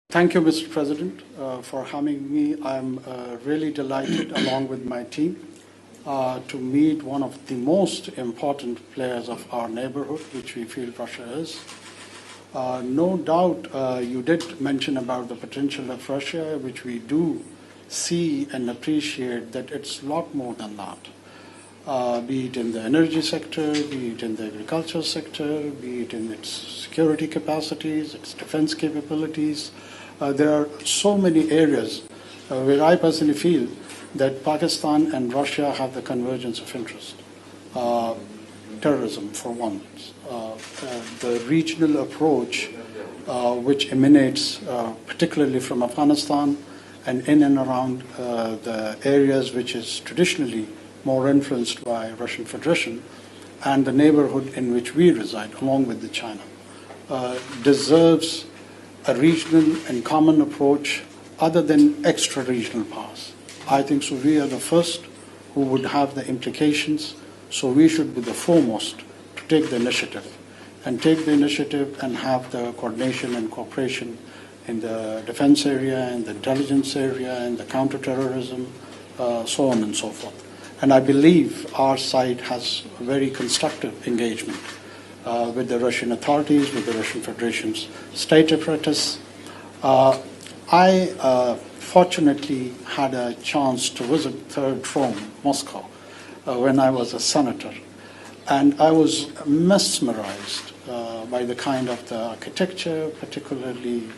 Thank you, Mr. President, for having me. I'm really delighted, along with my team, to meet one of the most important players of our neighborhood, which we feel Russia is. No doubt, you did mention about the potential of Russia, which we do see and appreciate that it's a lot more than that. Be it in the energy sector, be it in the agriculture sector, be it in its security capacities, its defense capabilities. There are so many areas where I personally feel that Pakistan and Russia have the convergence of interest. Terrorism, for one. The regional approach, which emanates particularly from Afghanistan and in and around the areas which is traditionally more influenced by Russian Federation, and the neighborhood in which we reside, along with the China, deserves a regional and common approach other than extra-regional powers. I think so we are the first who would have the implications, so we should be the foremost to take the initiative and have the coordination and cooperation in the defense area, in the intelligence area, in the counterterrorism, so on and so forth. And I believe our side has a very constructive engagement with the Russian authorities, with the Russian Federation's state apparatus. I fortunately had a chance to visit Third Rome, Moscow, when I was a senator, and I was mesmerized by the kind of the architecture, particularly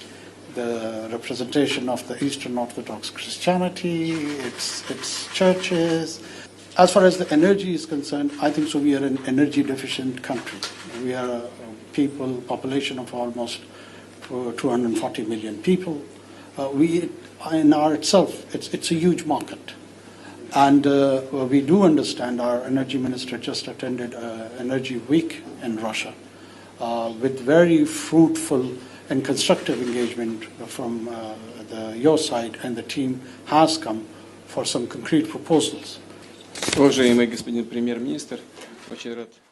the representation of the Eastern Orthodox Christianity, its churches. As far as the energy is concerned, I think so we are an energy deficient country. We are a population of almost 240 million people. In itself, it's a huge market. And we do understand, our energy minister just attended Energy Week in Russia with very fruitful and constructive engagement from your side, and the team has come for some concrete proposals.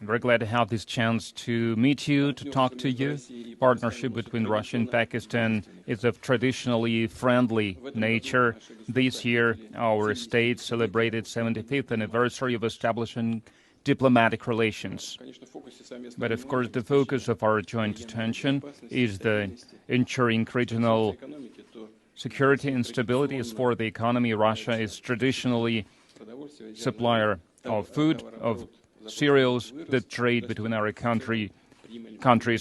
Very glad to have this chance to meet you, to talk to you. Partnership between Russia and Pakistan is of traditionally friendly nature. This year, our state celebrated 75th anniversary of establishing diplomatic relations. But of course, the focus of our joint attention is the ensuring regional security and stability. As for the economy, Russia is traditionally supplier of food, of cereals. The trade between our countries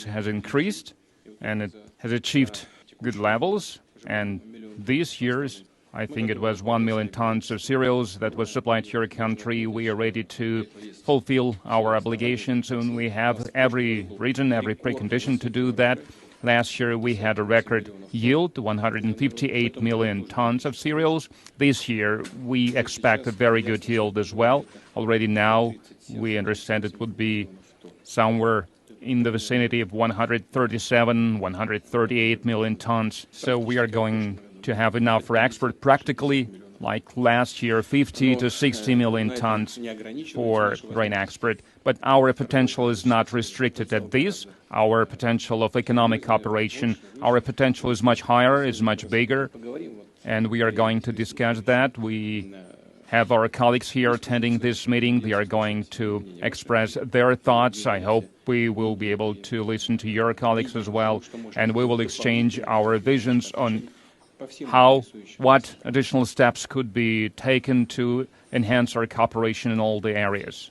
has increased, and it has achieved good levels. And these years, I think it was 1 million tons of cereals that was supplied to your country. We are ready to fulfill our obligations, and we have every reason, every precondition to do that. Last year, we had a record yield, 158 million tons of cereals. This year, we expect a very good yield as well. Already now, we understand it would be somewhere in the vicinity of 137, 138 million tons. So we are going to have enough for export, practically like last year, 50 to 60 million tons for grain export. But our potential is not restricted at this. Our potential of economic cooperation, our potential is much higher, is much bigger, and we are going to discuss that. We have our colleagues here attending this meeting. They are going to express their thoughts. I hope we will be able to listen to your colleagues as well, and we will exchange our visions on what additional steps could be taken to enhance our cooperation in all the areas.